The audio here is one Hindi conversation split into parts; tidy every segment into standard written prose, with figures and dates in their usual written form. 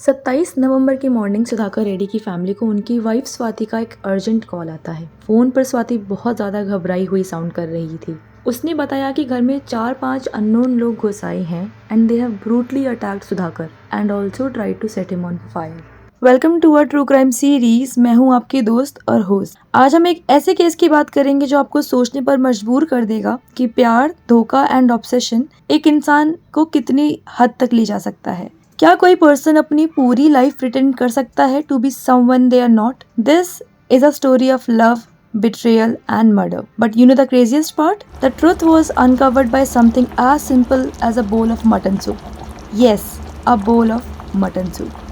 27 नवंबर की मॉर्निंग सुधाकर रेड्डी की फैमिली को उनकी वाइफ स्वाति का एक अर्जेंट कॉल आता है। फोन पर स्वाति बहुत ज़्यादा घबराई हुई साउंड कर रही थी। उसने बताया कि घर में 4-5 अननोन लोग घुस आए हैं and they have brutally attacked Sudhakar and also tried to set him on fire. Welcome to our true crime series. मैं हूं आपकी दोस्त और होस्ट। आज हम एक ऐसे केस की बात करेंगे जो आपको सोचने पर मजबूर कर देगा कि प्यार, धोखा एंड ऑब्सेशन एक इंसान को कितनी हद तक ले जा सकता है। क्या कोई पर्सन अपनी पूरी लाइफ प्रिटेंड कर सकता है to be someone they are not? This is a story of love, betrayal and murder. But you know the craziest part? The truth was uncovered by something as simple as a bowl of mutton soup. Yes, a bowl of mutton soup.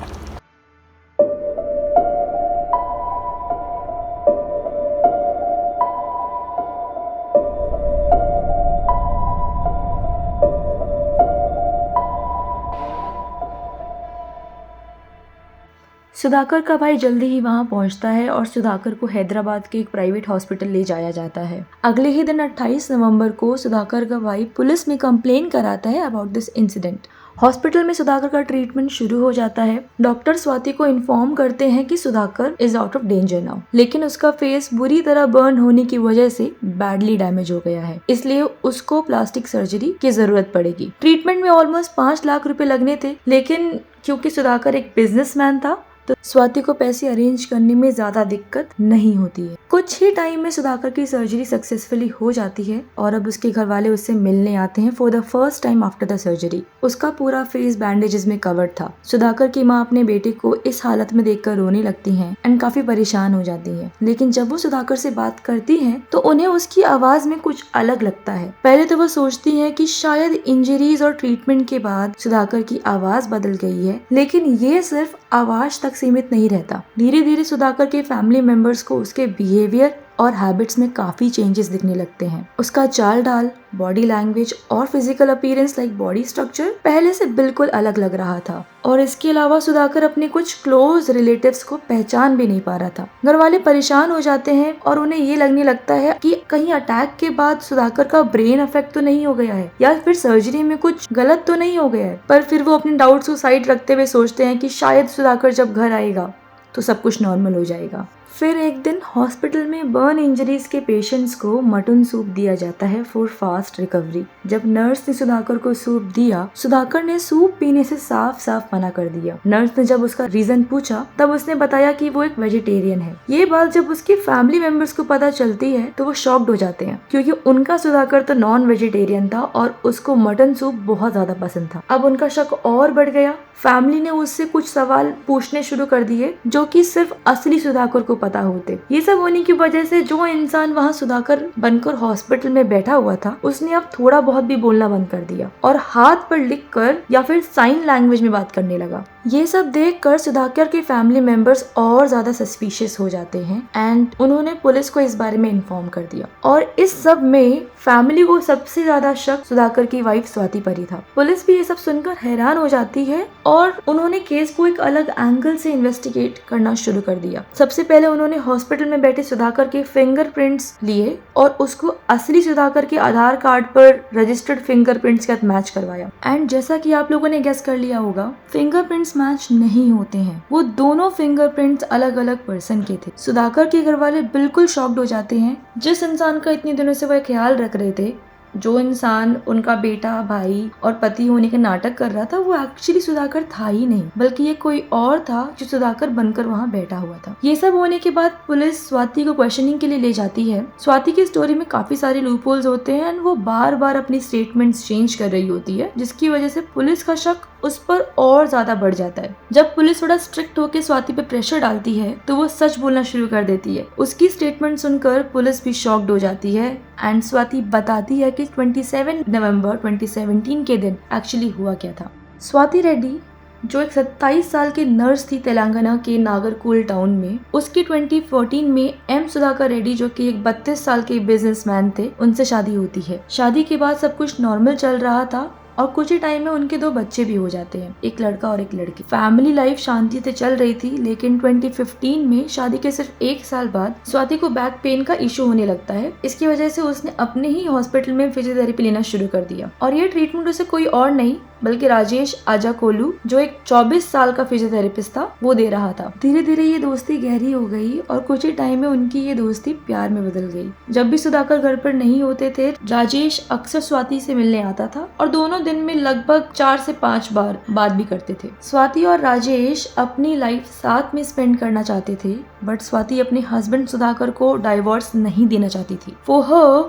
Sudhakar का भाई जल्दी ही वहां पहुंचता है और सुधाकर को हैदराबाद के एक प्राइवेट हॉस्पिटल ले जाया जाता है। अगले ही दिन 28 नवंबर को सुधाकर का भाई पुलिस में कंप्लेन कराता है अबाउट दिस इंसिडेंट। हॉस्पिटल में सुधाकर का ट्रीटमेंट शुरू हो जाता है। डॉक्टर स्वाति को इन्फॉर्म करते हैं कि Sudhakar is out of danger now, लेकिन उसका फेस बुरी तरह बर्न होने की वजह से बैडली डैमेज हो गया है, इसलिए उसको प्लास्टिक सर्जरी की जरूरत पड़ेगी। ट्रीटमेंट में ऑलमोस्ट 5 लाख रुपए लगने थे, लेकिन क्योंकि सुधाकर एक बिजनेसमैन था तो स्वाति को पैसे अरेंज करने में ज्यादा दिक्कत नहीं होती है। कुछ ही टाइम में सुधाकर की सर्जरी सक्सेसफुली हो जाती है और अब उसके घर वाले उससे मिलने आते हैं for the first time after the surgery. उसका पूरा फेस बैंडेजेस में कवर्ड था। सुधाकर की माँ अपने बेटे को इस हालत में देखकर रोने लगती हैं एंड काफी परेशान हो जाती है, लेकिन जब वो सुधाकर से बात करती हैं तो उन्हें उसकी आवाज में कुछ अलग लगता है। पहले तो वो सोचती हैं कि शायद इंजरीज और ट्रीटमेंट के बाद सुधाकर की आवाज बदल गई है, लेकिन ये सिर्फ आवाज तक सीमित नहीं रहता। धीरे धीरे सुधाकर के फैमिली मेंबर्स को उसके बिहेवियर और हैबिट्स में काफी चेंजेस दिखने लगते हैं। उसका चाल ढाल, बॉडी लैंग्वेज और physical appearance like body structure पहले से बिल्कुल अलग लग रहा था। और इसके अलावा सुधाकर अपने कुछ क्लोज रिलेटिव्स को पहचान भी नहीं पा रहा था। घर वाले परेशान हो जाते हैं और उन्हें ये लगने लगता है कि कहीं अटैक के बाद सुधाकर का ब्रेन अफेक्ट तो नहीं हो गया है या फिर सर्जरी में कुछ गलत तो नहीं हो गया है। पर फिर वो अपने डाउट्स को साइड रखते हुए सोचते हैं कि शायद सुधाकर जब घर आएगा तो सब कुछ नॉर्मल हो जाएगा। फिर एक दिन हॉस्पिटल में बर्न इंजरीज के पेशेंट्स को मटन सूप दिया जाता है फॉर फास्ट रिकवरी। जब नर्स ने सुधाकर को सूप दिया, सुधाकर ने सूप पीने से साफ साफ मना कर दिया। नर्स ने जब उसका रीजन पूछा तब उसने बताया कि वो एक वेजिटेरियन है। ये बात जब उसके फैमिली मेंबर्स को पता चलती है तो वो शॉक्ड हो जाते हैं, क्योंकि उनका सुधाकर तो नॉन वेजिटेरियन था और उसको मटन सूप बहुत ज्यादा पसंद था। अब उनका शक और बढ़ गया। फैमिली ने उससे कुछ सवाल पूछने शुरू कर दिए जो कि सिर्फ असली सुधाकर को पता होते। ये सब होने की वजह से जो इंसान वहाँ सुधाकर बनकर हॉस्पिटल में बैठा हुआ था, उसने अब थोड़ा बहुत भी बोलना बंद कर दिया और हाथ पर लिखकर या फिर साइन लैंग्वेज में बात करने लगा। ये सब देखकर सुधाकर के फैमिली मेंबर्स और ज्यादा सस्पिशियस हो जाते हैं एंड उन्होंने पुलिस को इस बारे में इन्फॉर्म कर दिया। और इस सब में फैमिली को सबसे ज्यादा शक सुधाकर की वाइफ स्वाति पर ही था। पुलिस भी ये सब सुनकर हैरान हो जाती है और उन्होंने केस को एक अलग एंगल से इन्वेस्टिगेट करना शुरू कर दिया। सबसे पहले उन्होंने हॉस्पिटल में बैठे सुधाकर के फिंगरप्रिंट्स लिए और उसको असली सुधाकर के आधार कार्ड पर रजिस्टर्ड फिंगरप्रिंट्स के साथ मैच करवाया। एंड जैसा कि आप लोगों ने गेस कर लिया होगा, फिंगरप्रिंट्स मैच नहीं होते हैं। वो दोनों फिंगरप्रिंट्स अलग अलग पर्सन के थे। सुधाकर के घर वाले बिल्कुल शॉक्ड हो जाते हैं। जिस इंसान का इतने दिनों से वह ख्याल रख रहे थे, जो इंसान उनका बेटा, भाई और पति होने के नाटक कर रहा था, वो एक्चुअली सुधाकर था ही नहीं, बल्कि ये कोई और था जो सुधाकर बनकर वहाँ बैठा हुआ था। ये सब होने के बाद पुलिस स्वाति को क्वेश्चनिंग के लिए ले जाती है। स्वाति की स्टोरी में काफी सारे लूपहोल्स होते हैं एंड वो बार बार अपनी स्टेटमेंट्स चेंज कर रही होती है, जिसकी वजह से पुलिस का शक उस पर और ज्यादा बढ़ जाता है। जब पुलिस थोड़ा स्ट्रिक्ट होकर स्वाति पे प्रेशर डालती है तो वो सच बोलना शुरू कर देती है। उसकी स्टेटमेंट सुनकर पुलिस भी शॉक्ड हो जाती है एंड स्वाति बताती है कि 27 नवंबर 2017 के दिन एक्चुअली हुआ क्या था। स्वाति रेड्डी जो एक 27 साल की नर्स थी तेलंगाना के नागरकोल टाउन में, उसकी 2014 में एम सुधाकर रेड्डी जो कि एक 32 साल के बिजनेसमैन थे, उनसे शादी होती है। शादी के बाद सब कुछ नॉर्मल चल रहा था और कुछ ही टाइम में उनके 2 बच्चे भी हो जाते हैं, एक लड़का और एक लड़की। फैमिली लाइफ शांति से चल रही थी, लेकिन 2015 में शादी के सिर्फ 1 साल बाद स्वाति को बैक पेन का इशू होने लगता है। इसकी वजह से उसने अपने ही हॉस्पिटल में फिजियोथेरेपी लेना शुरू कर दिया और ये ट्रीटमेंट उसे कोई और नहीं बल्कि राजेश आजाकोलू जो एक 24 साल का फिजियोथेरेपिस्ट था वो दे रहा था। धीरे धीरे ये दोस्ती गहरी हो गई और कुछ ही टाइम में उनकी ये दोस्ती प्यार में बदल गई। जब भी सुधाकर घर पर नहीं होते थे, राजेश अक्सर स्वाति से मिलने आता था और दोनों दिन में लगभग 4 से 5 बार बात भी करते थे। स्वाति और राजेश अपनी लाइफ साथ में स्पेंड करना चाहते थे, बट स्वाति अपने हस्बैंड सुधाकर को डाइवोर्स नहीं देना चाहती थी। For her,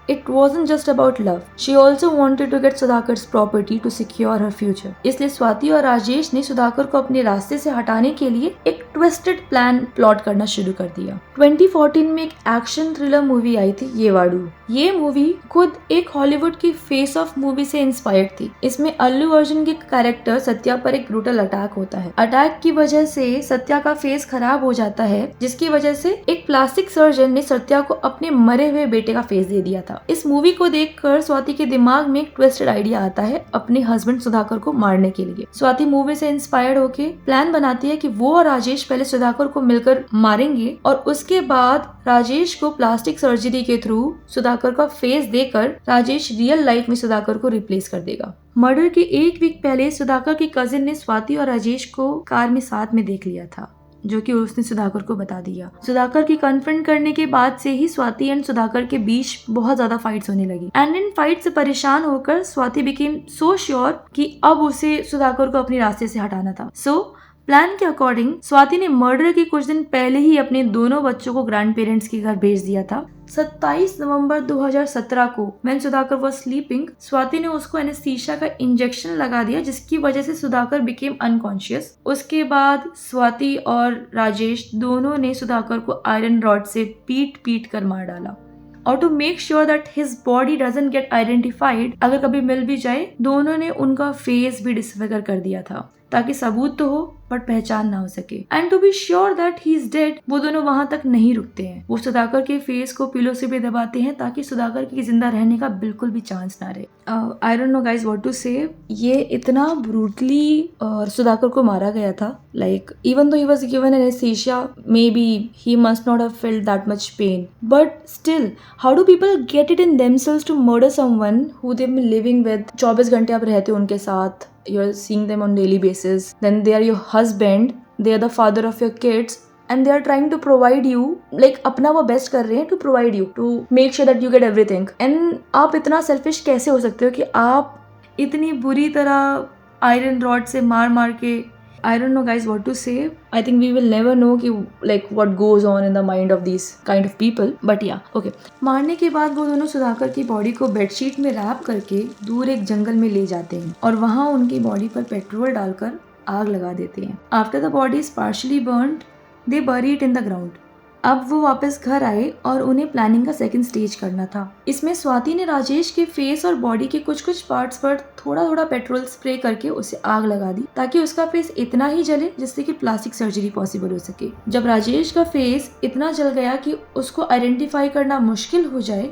it wasn't just about love. She also wanted to get Sudhakar's property to secure her future. इसलिए स्वाति और राजेश ने सुधाकर को अपने रास्ते से हटाने के लिए एक ट्विस्टेड प्लान प्लॉट करना शुरू कर दिया। 2014 में एक एक्शन थ्रिलर मूवी आई थी येवाडू। ये मूवी खुद एक हॉलीवुड की फेस ऑफ मूवी से इंस्पायर्ड थी। इसमें अल्लू अर्जुन के कैरेक्टर सत्या पर एक ब्रूटल अटैक होता है। अटैक की वजह से सत्या का फेस खराब हो जाता है, जिसकी वजह से एक प्लास्टिक सर्जन ने सत्या को अपने मरे हुए बेटे का फेस दे दिया था। इस मूवी को देखकर स्वाति के दिमाग में एक ट्विस्टेड आइडिया आता है अपने हस्बैंड सुधाकर को मारने के लिए। स्वाति मूवी से इंस्पायर्ड होके प्लान बनाती है कि वो और राजेश पहले सुधाकर को मिलकर मारेंगे और उसके बाद राजेश को प्लास्टिक सर्जरी के थ्रू सुधाकर का फेस देकर राजेश रियल लाइफ में सुधाकर को रिप्लेस कर देगा। मर्डर के एक वीक पहले सुधाकर की कजिन ने स्वाति और राजेश को कार में साथ में देख लिया था, जो कि उसने सुधाकर को बता दिया। सुधाकर की कन्फ्रंट करने के बाद से ही स्वाति एंड सुधाकर के बीच बहुत ज्यादा फाइट्स होने लगी एंड इन फाइट से परेशान होकर स्वाति बिकेम सो श्योर कि अब उसे सुधाकर को अपने रास्ते से हटाना था। सो प्लान के अकॉर्डिंग स्वाति ने मर्डर के कुछ दिन पहले ही अपने दोनों बच्चों को ग्रैंड पेरेंट्स के घर भेज दिया था। 27 नवंबर 2017 को when Sudhakar was sleeping, Swati ने उसको एनेस्थीसिया का इंजेक्शन लगा दिया, जिसकी वजह से सुधाकर बिकेम अनकॉन्शियस। उसके बाद स्वाति और राजेश दोनों ने सुधाकर को आयरन रॉड से पीट कर मार डाला और to make sure that his body doesn't get identified, अगर कभी मिल भी जाए, दोनों ने उनका फेस भी डिसफिगर कर दिया था ताकि सबूत तो हो बट पहचान ना हो सके। And to be sure that he is dead, वो दोनों वहां तक नहीं रुकते हैं। वो सुधाकर के फेस को पिलो से भी दबाते हैं ताकि सुधाकर के जिंदा रहने का बिल्कुल भी चांस ना रहे। I don't know guys what to say. ये इतना ब्रूटली सुधाकर को मारा गया था। Like even though he was given anaesthesia, maybe he must not have felt that much pain, but still how do people get it in themselves to murder someone who they have been living with. 24 घंटे आप रहते हो उनके साथ, you're seeing them on daily basis, then they are your husband, they are the father of your kids and they are trying to provide you, like अपना वो बेस्ट कर रहे हैं to provide you, to make sure that you get everything, and आप इतना selfish कैसे हो सकते हो कि आप इतनी बुरी तरह आयरन रॉड से मार के I don't know guys what to say. I think we will never know कि like what goes on in the mind of these kind of people. But yeah, okay. मारने के बाद वो दोनों सुधाकर की बॉडी को बेडशीट में रैप करके दूर एक जंगल में ले जाते हैं और वहाँ उनकी बॉडी पर पेट्रोल डालकर आग लगा देते हैं। After the body is partially burnt, they bury it in the ground. अब वो वापस घर आए और उन्हें प्लानिंग का सेकंड स्टेज करना था। इसमें स्वाति ने राजेश के फेस और बॉडी के कुछ पार्ट्स पर थोड़ा पेट्रोल स्प्रे करके उसे आग लगा दी ताकि उसका फेस इतना ही जले जिससे कि प्लास्टिक सर्जरी पॉसिबल हो सके। जब राजेश का फेस इतना जल गया कि उसको आइडेंटिफाई करना मुश्किल हो जाए,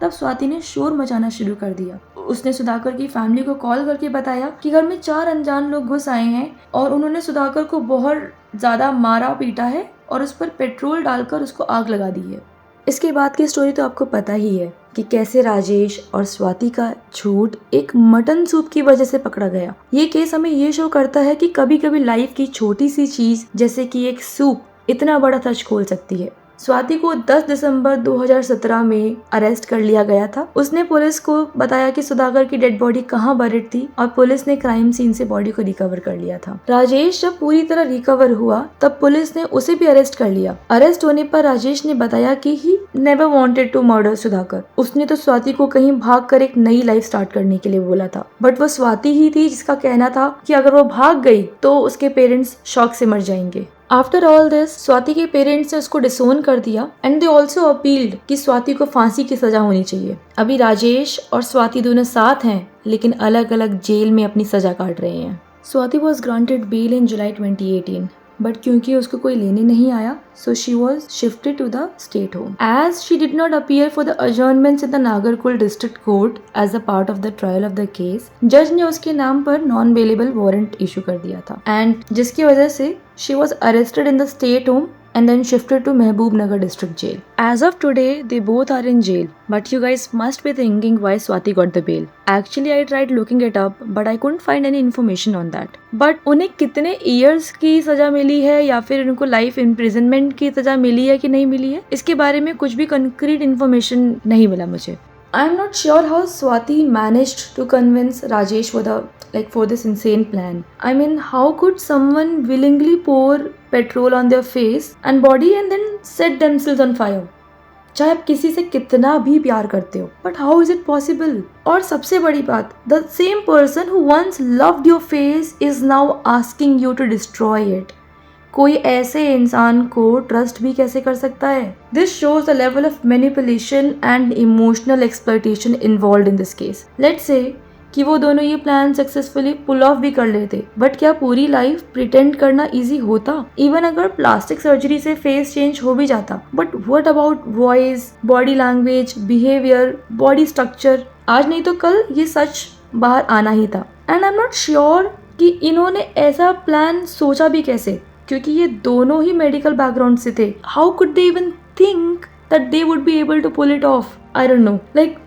तब स्वाति ने शोर मचाना शुरू कर दिया। उसने सुधाकर की फैमिली को कॉल करके बताया कि घर में 4 अनजान लोग घुस आए हैं और उन्होंने सुधाकर को बहुत ज्यादा मारा पीटा है और उस पर पेट्रोल डालकर उसको आग लगा दी है। इसके बाद की स्टोरी तो आपको पता ही है कि कैसे राजेश और स्वाति का झूठ एक मटन सूप की वजह से पकड़ा गया। ये केस हमें ये शो करता है कि कभी कभी लाइफ की छोटी सी चीज जैसे कि एक सूप इतना बड़ा सच खोल सकती है। स्वाति को 10 दिसंबर 2017 में अरेस्ट कर लिया गया था। उसने पुलिस को बताया कि सुधाकर की डेड बॉडी कहाँ बरिड थी और पुलिस ने क्राइम सीन से बॉडी को रिकवर कर लिया था। राजेश जब पूरी तरह रिकवर हुआ तब पुलिस ने उसे भी अरेस्ट कर लिया। अरेस्ट होने पर राजेश ने बताया कि he never wanted to murder Sudhakar. उसने तो स्वाति को कहीं भाग कर एक नई लाइफ स्टार्ट करने के लिए बोला था, बट वो स्वाति ही थी जिसका कहना था कि अगर वो भाग गई तो उसके पेरेंट्स शॉक से मर जाएंगे। आफ्टर ऑल दिस स्वाति के पेरेंट्स ने उसको डिसोन कर दिया एंड दे ऑल्सो अपील्ड कि स्वाति को फांसी की सजा होनी चाहिए। अभी राजेश और स्वाति दोनों साथ हैं लेकिन अलग अलग जेल में अपनी सजा काट रहे हैं। Swati was granted bail in July 2018, but क्योंकि उसको कोई लेने नहीं आया so she was shifted to the state home. As she did not appear for the adjournments in the Nagarkul district court as a part of the trial of the case, जज ने उसके नाम पर non-bailable warrant issue कर दिया था and जिसकी वजह से she was arrested in the state home and then shifted to Mehboob district jail. As of today, they both are in jail. But you guys must be thinking why Swati got the bail. Actually, I tried looking it up, but I couldn't find any information on that. But उन्हें कितने years की सजा मिली है या फिर उनको life imprisonment की सजा मिली है कि नहीं मिली है, इसके बारे में कुछ भी concrete information नहीं मिला मुझे. I'm not sure how Swati managed to convince Rajesh for this insane plan. I mean, how could someone willingly pour petrol on their face and body and then set themselves on fire? चाहे आप किसी से कितना भी प्यार करते हो, but how is it possible? और सबसे बड़ी बात, the same person who once loved your face is now asking you to destroy it. कोई ऐसे इंसान को ट्रस्ट भी कैसे कर सकता है? This shows the level of manipulation and emotional exploitation involved in this case. Let's say कि वो दोनों ये प्लान सक्सेसफुली पुल ऑफ भी कर लेते, बट क्या पूरी लाइफ प्रिटेंड करना इजी होता? इवन अगर प्लास्टिक सर्जरी से फेस चेंज हो भी जाता, but what about voice, body language, behaviour, body structure? आज नहीं तो कल ये सच बाहर आना ही था. And I am not sure कि इन्होंने ऐसा प्लान सोचा भी कैसे, क्योंकि ये दोनों ही मेडिकल बैकग्राउंड से थे. How could they even think that they would be able to pull it off? I don't know. Like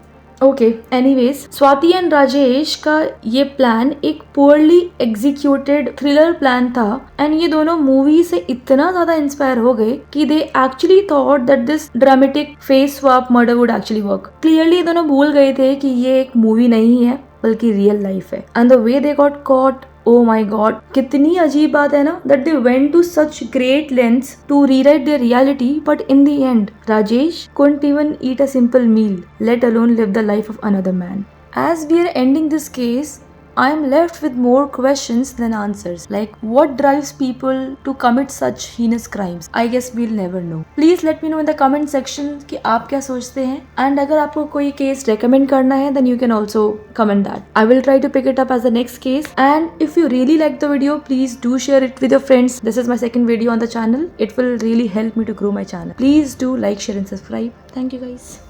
okay, anyways, Swati and Rajesh का ये प्लान एक पुअरली एग्जीक्यूटेड थ्रिलर प्लान था एंड ये दोनों मूवी से इतना ज्यादा इंस्पायर हो गए कि they actually thought that this dramatic face swap murder would actually work. Clearly ये दोनों भूल गए थे कि ये एक मूवी नहीं है बल्कि रियल लाइफ है. And the way they got caught, oh my god, कितनी अजीब बात है ना, that they went to such great lengths to rewrite their reality, but in the end, Rajesh couldn't even eat a simple meal, let alone live the life of another man. As we are ending this case, I am left with more questions than answers. Like, what drives people to commit such heinous crimes? I guess we'll never know. Please let me know in the comment section कि आप क्या सोचते हैं. And अगर आपको कोई case recommend करना है, then you can also comment that. I will try to pick it up as the next case. And if you really like the video, please do share it with your friends. This is my second video on the channel. It will really help me to grow my channel. Please do like, share and subscribe. Thank you guys.